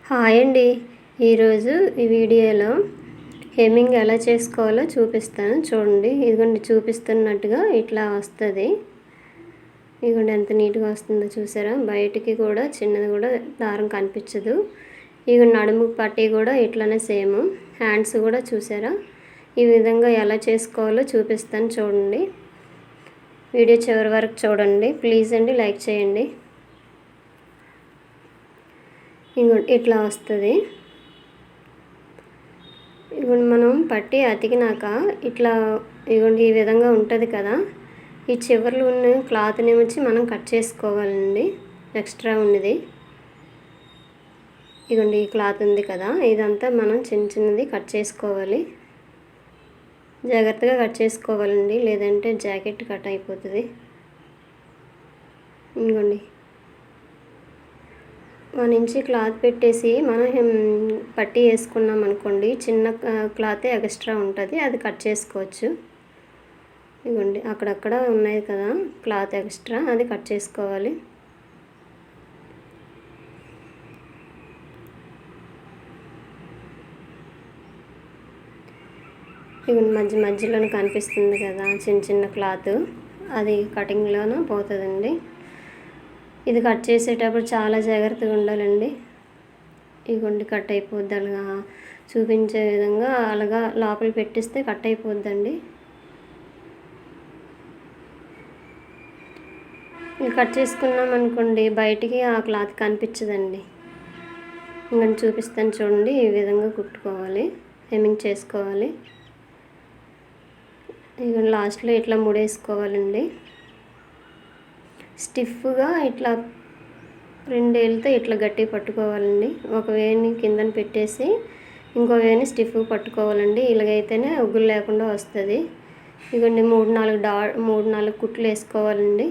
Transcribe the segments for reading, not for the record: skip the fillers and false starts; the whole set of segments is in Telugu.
హాయ్ అండి. ఈరోజు ఈ వీడియోలో హెమ్మింగ్ ఎలా చేసుకోవాలో చూపిస్తాను. చూడండి, ఇదిగోండి చూపిస్తున్నట్టుగా ఇట్లా వస్తుంది. ఇదిగోండి ఎంత నీట్గా వస్తుందో చూసారా. బయటికి కూడా చిన్నది కూడా దారం కనిపించదు. ఇక నడుము పట్టి కూడా ఇట్లానే సేమ్. హ్యాండ్స్ కూడా చూసారా. ఈ విధంగా ఎలా చేసుకోవాలో చూపిస్తాను. చూడండి, వీడియో చివరి వరకు చూడండి ప్లీజ్ అండి. లైక్ చేయండి. ఇంకోటి ఇట్లా వస్తుంది. ఇదిగోండి మనం పట్టి అతికినాక ఇట్లా ఇదిగోండి ఈ విధంగా ఉంటుంది కదా. ఈ చివర్లో ఉన్న క్లాత్ని వచ్చి మనం కట్ చేసుకోవాలండి. ఎక్స్ట్రా ఉన్నది ఇదిగోండి ఈ క్లాత్ ఉంది కదా, ఇదంతా మనం చిన్న చిన్నది కట్ చేసుకోవాలి. జాగ్రత్తగా కట్ చేసుకోవాలండి, లేదంటే జాకెట్ కట్ అయిపోతుంది. ఇదిగోండి 1 ఇంచ్ క్లాత్ పెట్టేసి మనం పట్టి వేసుకున్నాం అనుకోండి, చిన్న క్లాతే ఎక్స్ట్రా ఉంటుంది, అది కట్ చేసుకోవచ్చు. ఇదిగోండి అక్కడక్కడ ఉన్నాయి కదా క్లాత్ ఎక్స్ట్రా, అది కట్ చేసుకోవాలి. ఇదిగోండి మధ్యలోనే కనిపిస్తుంది కదా చిన్న చిన్న క్లాత్, అది కటింగ్లోనూ పోతుందండి. ఇది కట్ చేసేటప్పుడు చాలా జాగ్రత్తగా ఉండాలండి. ఇదిగోండి కట్ అయిపోద్ది, అలాగా చూపించే విధంగా అలాగా లోపల పెట్టిస్తే కట్ అయిపోద్దండి. ఇది కట్ చేసుకున్నాం అనుకోండి, బయటికి ఆ క్లాత్ కనిపించదండి. ఇంకొంచెం చూపిస్తాను చూడండి. ఈ విధంగా కుట్టుకోవాలి, హెమ్మింగ్ చేసుకోవాలి. ఇక లాస్ట్లో ఇట్లా ముడేసుకోవాలండి. స్టిఫ్గా ఇట్లా 2 వేళ్ళతో ఇట్లా గట్టిగా పట్టుకోవాలండి. ఒక వేని కిందన పెట్టేసి ఇంకో వేని స్టిఫ్గా పట్టుకోవాలండి. ఇలాగైతేనే ఉగ్గులు లేకుండా వస్తుంది. ఇదిగోండి 3-4 కుట్లు వేసుకోవాలండి.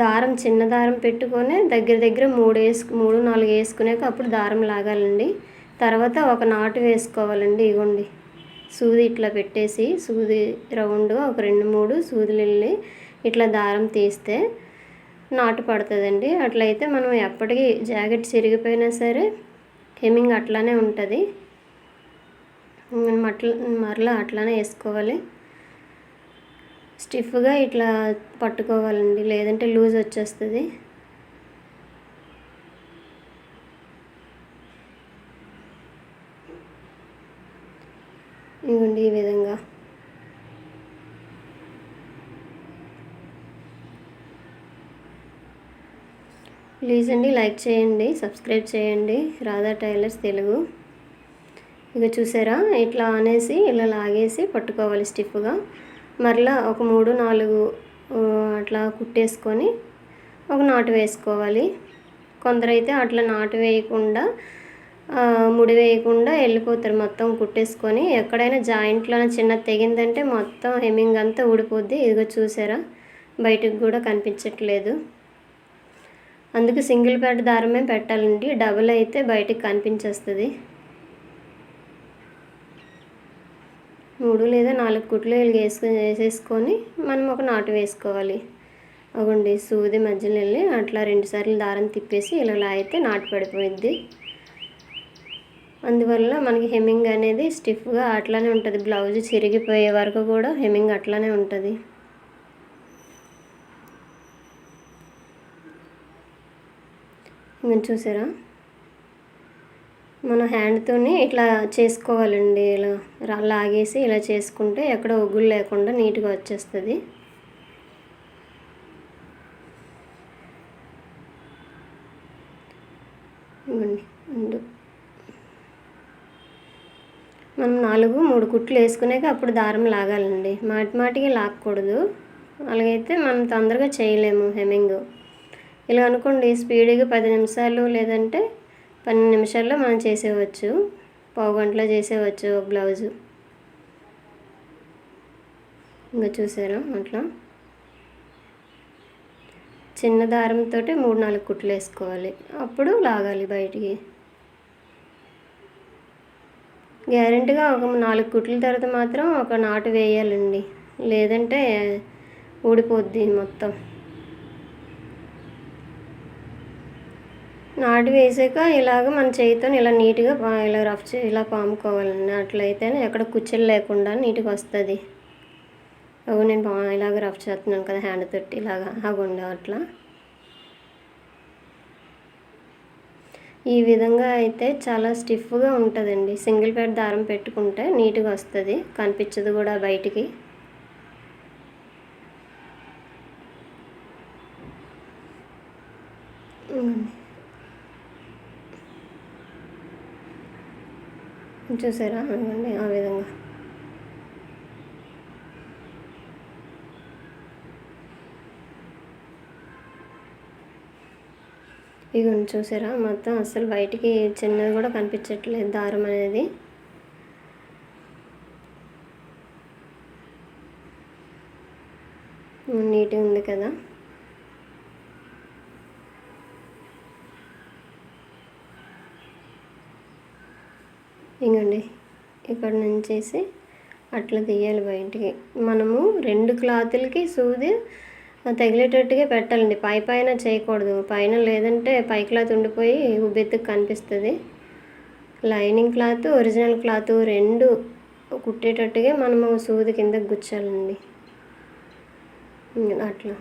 దారం చిన్న దారం పెట్టుకొని దగ్గర 3-4 వేసుకునేక అప్పుడు దారం లాగాలండి. తర్వాత ఒక నాటు వేసుకోవాలండి. ఇదిగోండి సూది ఇట్లా పెట్టేసి, సూది రౌండ్గా ఒక 2-3 సూదులు వెళ్ళి ఇట్లా దారం తీస్తే నాటు పడుతుందండి. అట్లయితే మనం ఎప్పటికీ జాకెట్ చిరిగిపోయినా సరే హెమ్మింగ్ అట్లానే ఉంటుంది. మరలా అట్లానే వేసుకోవాలి. స్టిఫ్గా ఇట్లా పట్టుకోవాలండి, లేదంటే లూజ్ వచ్చేస్తుంది. ఇదిగోండి ఈ విధంగా. ప్లీజ్ అండి లైక్ చేయండి, సబ్స్క్రైబ్ చేయండి. రాధా టైలర్స్ తెలుగు. ఇక చూసారా, ఇట్లా అనేసి ఇలా లాగేసి పట్టుకోవాలి స్టిఫ్గా. మరలా ఒక 3-4 అట్లా కుట్టేసుకొని ఒక నాటు వేసుకోవాలి. కొందరైతే అట్లా నాటు వేయకుండా ముడి వేయకుండా వెళ్ళిపోతారు. మొత్తం కుట్టేసుకొని ఎక్కడైనా జాయింట్లో చిన్న తెగిందంటే మొత్తం హెమ్మింగ్ అంతా ఊడిపోద్ది. ఇదిగో చూసారా, బయటకు కూడా కనిపించట్లేదు. అందుకు సింగిల్ ప్యాడ్ దారమే పెట్టాలండి. డబుల్ అయితే బయటికి కనిపించేస్తుంది. 3 లేదా 4 కుట్లు వేసేసుకొని మనం ఒక నాటు వేసుకోవాలి. అవ్వండి సూది మధ్యలో వెళ్ళి అట్లా 2 సార్లు దారం తిప్పేసి ఇలా అయితే నాటు పడిపోయింది. అందువల్ల మనకి హెమ్మింగ్ అనేది స్టిఫ్గా అట్లానే ఉంటుంది. బ్లౌజ్ చిరిగిపోయే వరకు కూడా హెమ్మింగ్ అట్లానే ఉంటుంది. ఇంకా చూసారా, మన హ్యాండ్తోని ఇట్లా చేసుకోవాలండి. ఇలా లాగేసి ఇలా చేసుకుంటే ఎక్కడ ఉగ్గులు లేకుండా నీట్గా వచ్చేస్తుంది. మనం 3 కుట్లు వేసుకునేక అప్పుడు దారం లాగాలండి. మాటికి లాక్కూడదు, అలాగైతే మనం తొందరగా చేయలేము హెమ్మింగ్. ఇలా అనుకోండి, స్పీడ్గా 10 నిమిషాలు లేదంటే 12 నిమిషాల్లో మనం చేసేవచ్చు, పావు గంటలో చేసేవచ్చు ఒక బ్లౌజు. ఇంకా చూసారా, అట్లా చిన్న దారంతో 3-4 కుట్లు వేసుకోవాలి, అప్పుడు లాగాలి బయటికి. గ్యారెంటీగా ఒక 4 కుట్ల తర్వాత మాత్రం ఒక నాటు వేయాలండి, లేదంటే ఊడిపోద్ది మొత్తం. నాటు వేసాక ఇలాగ మన చేయితో ఇలా నీట్గా ఇలా ఇలా పాముకోవాలండి. అట్లయితేనే ఎక్కడ కుచ్చులు లేకుండా నీట్గా వస్తుంది. నేను ఇలాగ రఫ్ చేస్తున్నాను కదా హ్యాండ్ తోటి, ఇలాగా అగుండే అట్లా. ఈ విధంగా అయితే చాలా స్టిఫ్గా ఉంటుందండి. సింగిల్ పేట దారం పెట్టుకుంటే నీట్గా వస్తుంది, కనిపించదు కూడా బయటికి. చూసారా అదండి ఆ విధంగా. ఇగోండి చూసారా, మొత్తం అస్సలు బయటికి చిన్నది కూడా కనిపించట్లేదు దారం అనేది. నీట్గా ఉంది కదా. ఇంకండి ఇక్కడ నుంచేసి అట్లా తీయాలి బయటికి. మనము 2 క్లాతులకి సూది తగిలేటట్టుగా పెట్టాలండి. పైన చేయకూడదు. పైన లేదంటే పై క్లాత్ ఉండిపోయి ఉబ్బెత్తుకు కనిపిస్తుంది. లైనింగ్ క్లాత్, ఒరిజినల్ క్లాత్ 2 కుట్టేటట్టుగా మనము సూది కిందకు గుచ్చాలండి. అట్లా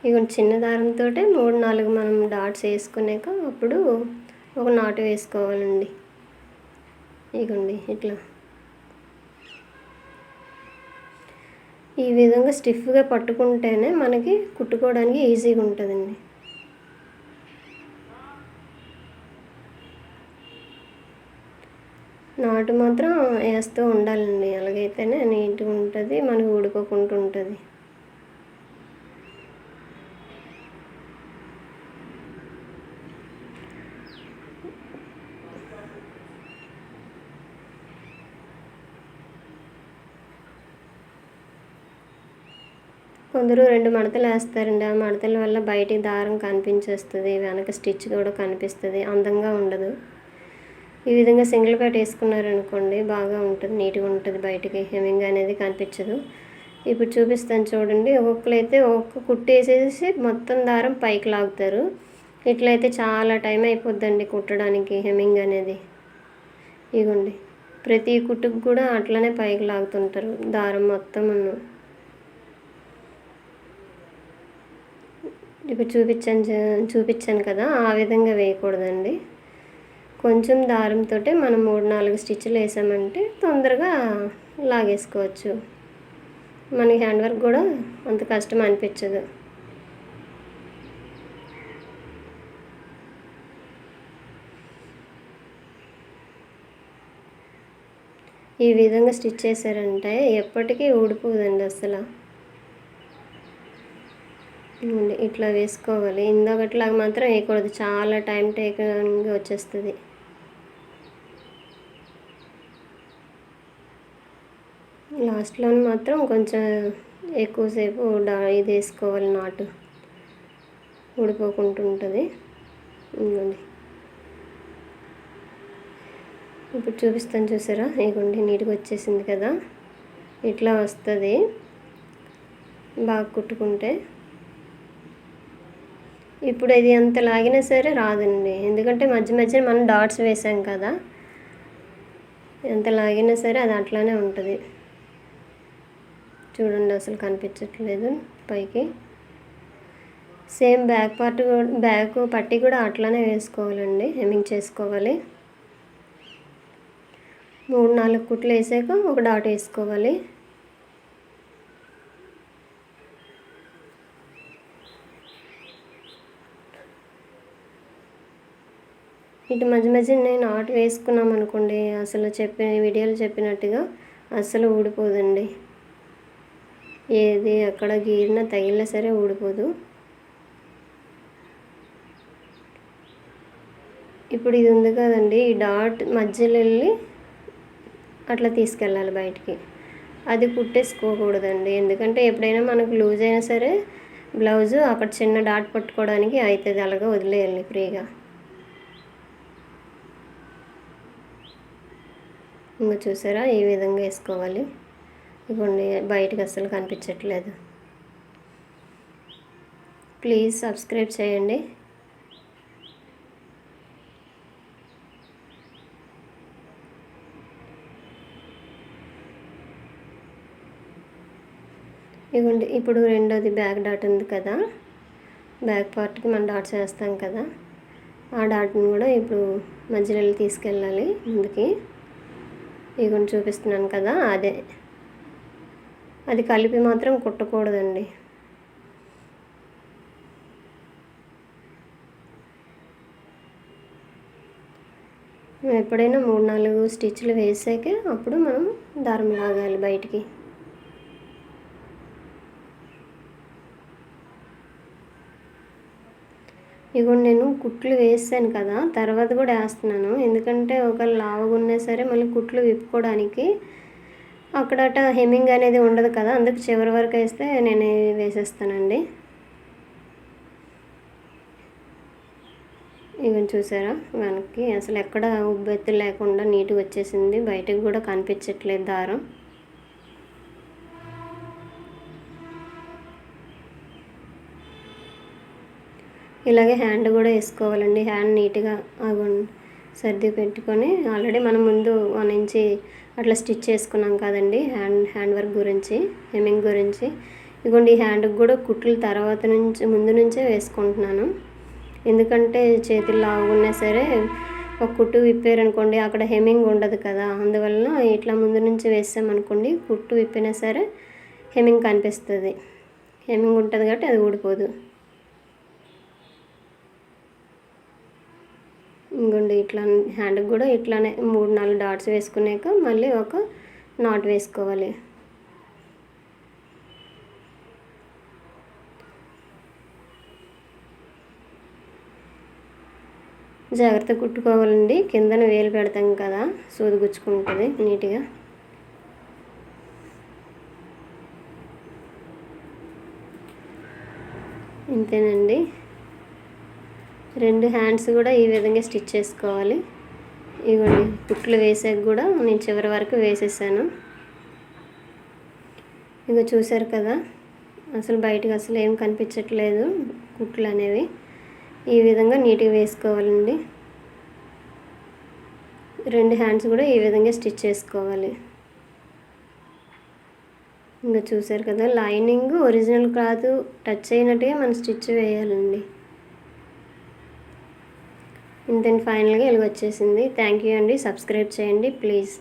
ఇక చిన్న దారంతో 3-4 మనం డాట్స్ వేసుకున్నాక అప్పుడు ఒక నాటు వేసుకోవాలండి. ఇగోండి ఇట్లా ఈ విధంగా స్టిఫ్గా పట్టుకుంటేనే మనకి కుట్టుకోవడానికి ఈజీగా ఉంటుందండి. నాటు మాత్రం వేస్తూ ఉండాలండి, అలాగైతేనే నీట్గా ఉంటుంది, మనకి ఊడిపోకుండా ఉంటుంది. కొందరు 2 మడతలు వేస్తారండి. ఆ మడతల వల్ల బయటికి దారం కనిపించేస్తుంది, వెనక స్టిచ్ కూడా కనిపిస్తుంది, అందంగా ఉండదు. ఈ విధంగా సింగిల్ పేట వేసుకున్నారనుకోండి బాగా ఉంటుంది, నీట్గా ఉంటుంది, బయటికి హెమ్మింగ్ అనేది కనిపించదు. ఇప్పుడు చూపిస్తాను చూడండి. ఒక్కొక్కరైతే ఒక్క కుట్టు వేసేసి మొత్తం దారం పైకి లాగుతారు. ఇట్లయితే చాలా టైం అయిపోద్దండి కుట్టడానికి హెమ్మింగ్ అనేది. ఇగోండి ప్రతి కుట్టుకు కూడా అట్లనే పైకి లాగుతుంటారు దారం మొత్తం. ఇప్పుడు చూపించాను కదా, ఆ విధంగా వేయకూడదండి. కొంచెం దారంతో మనం 3-4 స్టిచ్లు వేసామంటే తొందరగా లాగేసుకోవచ్చు. మనకి హ్యాండ్ వర్క్ కూడా అంత కష్టం అనిపించదు. ఈ విధంగా స్టిచ్ చేశారంటే ఎప్పటికీ ఊడిపోదండి అసలు. ఇట్లా వేసుకోవాలి. ఇందాకట్లాగా మాత్రం వేయకూడదు, చాలా టైం టేకింగ్గా వచ్చేస్తుంది. లాస్ట్లో మాత్రం కొంచెం ఎక్కువసేపు ఇది వేసుకోవాలి, నాటు ఊడిపోకుండా ఉంటుంది. ఇవ్వండి ఇప్పుడు చూపిస్తాను చూసారా, ఇవ్వండి నీట్గా వచ్చేసింది కదా. ఇట్లా వస్తుంది బాగా కుట్టుకుంటే. ఇప్పుడు అది ఎంత లాగినా సరే రాదండి, ఎందుకంటే మధ్య మనం డాట్స్ వేసాం కదా. ఎంత లాగినా సరే అది అట్లానే ఉంటుంది. చూడండి అసలు కనిపించట్లేదు పైకి. సేమ్ బ్యాక్ పార్ట్ బ్యాక్ పట్టీ కూడా అట్లానే వేసుకోవాలండి, హెమ్మింగ్ చేసుకోవాలి. 3-4 కుట్లు వేసాక ఒక డాట్ వేసుకోవాలి. ఇటు మధ్య నేను నాటు వేసుకున్నాం అనుకోండి, అసలు వీడియోలో చెప్పినట్టుగా అస్సలు ఊడిపోదండి. ఏది అక్కడ గీరినా తగిలినా సరే ఊడిపోదు. ఇప్పుడు ఇది ఉంది కదండి, ఈ డాట్ మధ్యలో వెళ్ళి అట్లా తీసుకెళ్ళాలి బయటికి. అది కుట్టేసుకోకూడదండి. ఎందుకంటే ఎప్పుడైనా మనకు లూజ్ అయినా సరే బ్లౌజు అక్కడ చిన్న డాట్ పట్టుకోవడానికి అవుతుంది, అలాగా వదిలేయాలి ఫ్రీగా. ఇంకా చూసారా, ఈ విధంగా వేసుకోవాలి. ఇదిగోండి, బయటకు అస్సలు కనిపించట్లేదు. ప్లీజ్ సబ్స్క్రైబ్ చేయండి. ఇదిగోండి, ఇప్పుడు రెండోది బ్యాక్ డాట్ ఉంది కదా, బ్యాక్ పార్ట్కి మనం డాట్స్ వేస్తాం కదా, ఆ డాట్ని కూడా ఇప్పుడు మధ్యలో తీసుకెళ్ళాలి ముందుకి. ఇదిగోండి చూపిస్తున్నాను కదా, అదే. అది కలిపి మాత్రం కుట్టకూడదండి. ఎప్పుడైనా 3-4 స్టిచ్లు వేసాకే అప్పుడు మనం దారం లాగాలి బయటికి. ఇదిగోండి, నేను కుట్లు వేసాను కదా, తర్వాత కూడా వేస్తున్నాను. ఎందుకంటే ఒకవేళ లావుగా ఉన్నా సరే మళ్ళీ కుట్లు విప్పుకోవడానికి అక్కడట హెమ్మింగ్ అనేది ఉండదు కదా, అందుకు చివరి వరకు వేస్తే నేను వేసేస్తానండి. ఇవన్నీ చూసారా, వెనక్కి అసలు ఎక్కడ ఉబ్బెత్తు లేకుండా నీట్గా వచ్చేసింది, బయటకు కూడా కనిపించట్లేదు దారం. ఇలాగే హ్యాండ్ కూడా వేసుకోవాలండి. హ్యాండ్ నీట్గా సర్ది పెట్టుకొని, ఆల్రెడీ మనం ముందు 1 ఇంచి అట్లా స్టిచ్ చేసుకున్నాం కదండి హ్యాండ్ వర్క్ గురించి, హెమ్మింగ్ గురించి. ఇదిగోండి, ఈ హ్యాండ్కి కూడా కుట్లు తర్వాత నుంచి ముందు నుంచే వేసుకుంటున్నాను. ఎందుకంటే చేతులు లావుగా ఉన్నా సరే ఒక కుట్టు విప్పారనుకోండి అక్కడ హెమ్మింగ్ ఉండదు కదా, అందువలన ఇట్లా ముందు నుంచి వేసామనుకోండి కుట్టు విప్పినా సరే హెమ్మింగ్ కనిపిస్తుంది. హెమ్మింగ్ ఉంటుంది కాబట్టి అది ఊడిపోదు. ఇంకోండి, ఇట్లా హ్యాండ్కి కూడా ఇట్లానే 3-4 డాట్స్ వేసుకున్నాక మళ్ళీ ఒక నాట్ వేసుకోవాలి. జాగ్రత్త కుట్టుకోవాలండి, కిందన వేలు పెడతాం కదా, సూది గుచ్చుకుంటుంది నీట్గా. ఇంతేనండి. 2 హ్యాండ్స్ కూడా ఈ విధంగా స్టిచ్ చేసుకోవాలి. ఇవ్వండి, కుట్లు వేసాక కూడా నేను చివరి వరకు వేసేసాను. ఇక చూసారు కదా, అసలు బయటకు అసలు ఏం కనిపించట్లేదు కుట్లు అనేవి. ఈ విధంగా నీట్గా వేసుకోవాలండి. 2 హ్యాండ్స్ కూడా ఈ విధంగా స్టిచ్ చేసుకోవాలి. ఇంకా చూసారు కదా, లైనింగ్ ఒరిజినల్ క్లాత్ టచ్ అయినట్టుగా మనం స్టిచ్ వేయాలండి. ఇంత ఫైనల్గా ఇలా వచ్చేసింది. థ్యాంక్ యూ అండి. సబ్స్క్రైబ్ చేయండి ప్లీజ్.